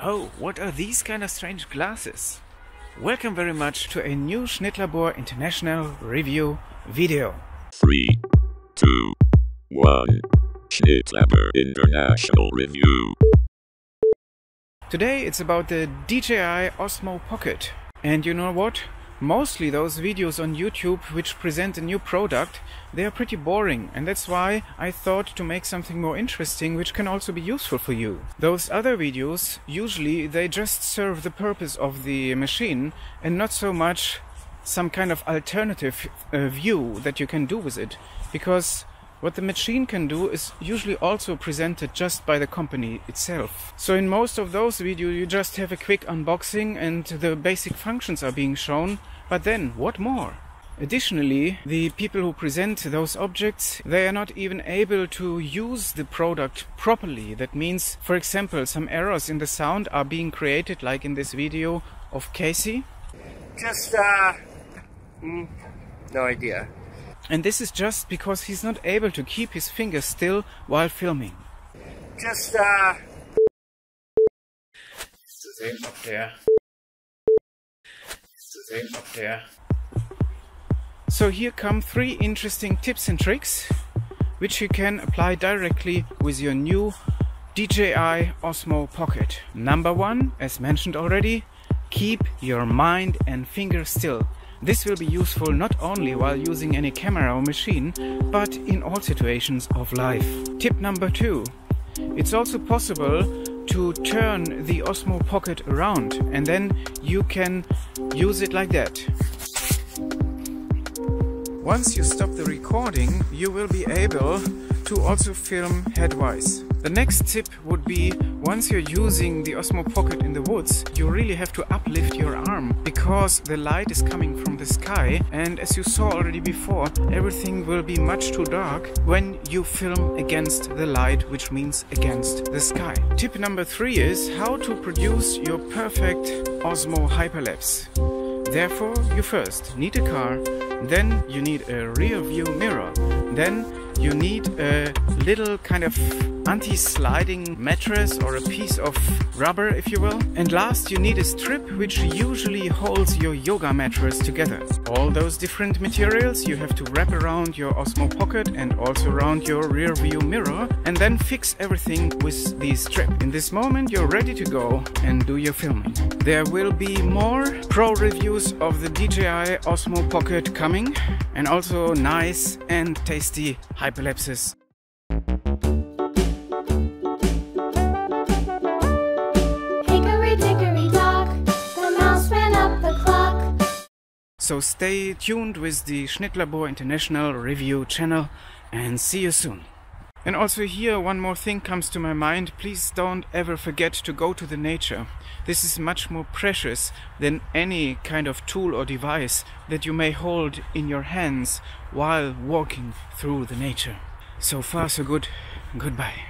Oh, what are these kind of strange glasses? Welcome very much to a new Schnittlabor International review video. 3, 2, 1. Schnittlabor International Review. Today it's about the DJI Osmo Pocket. And you know what? Mostly those videos on YouTube which present a new product, they are pretty boring, and that's why I thought to make something more interesting which can also be useful for you. Those other videos, usually they just serve the purpose of the machine and not so much some kind of alternative view that you can do with it, because what the machine can do is usually also presented just by the company itself. So in most of those videos you just have a quick unboxing and the basic functions are being shown, but then what more? Additionally, the people who present those objects, they are not even able to use the product properly. That means, for example, some errors in the sound are being created, like in this video of Casey. No idea. And this is just because he's not able to keep his fingers still while filming. It's the same up there. It's the same up there. So here come 3 interesting tips and tricks which you can apply directly with your new DJI Osmo Pocket. Number 1, as mentioned already, keep your mind and fingers still. This will be useful not only while using any camera or machine, but in all situations of life. Tip number 2. It's also possible to turn the Osmo Pocket around, and then you can use it like that. Once you stop the recording, you will be able to also film headwise. The next tip would be, once you're using the Osmo Pocket in the woods, you really have to uplift your arm, because the light is coming from the sky, and as you saw already before, everything will be much too dark when you film against the light, which means against the sky. Tip number 3 is how to produce your perfect Osmo hyperlapse. Therefore, you first need a car, then you need a rear view mirror, then you need a little kind of anti-sliding mattress or a piece of rubber, if you will. And last, you need a strip which usually holds your yoga mattress together. All those different materials you have to wrap around your Osmo Pocket and also around your rear view mirror, and then fix everything with the strip. In this moment, you're ready to go and do your filming. There will be more pro reviews of the DJI Osmo Pocket coming, and also nice and tasty hyperlapses. So stay tuned with the Schnittlabor International Review channel and see you soon. And also here one more thing comes to my mind. Please don't ever forget to go to the nature. This is much more precious than any kind of tool or device that you may hold in your hands while walking through the nature. So far so good. Goodbye.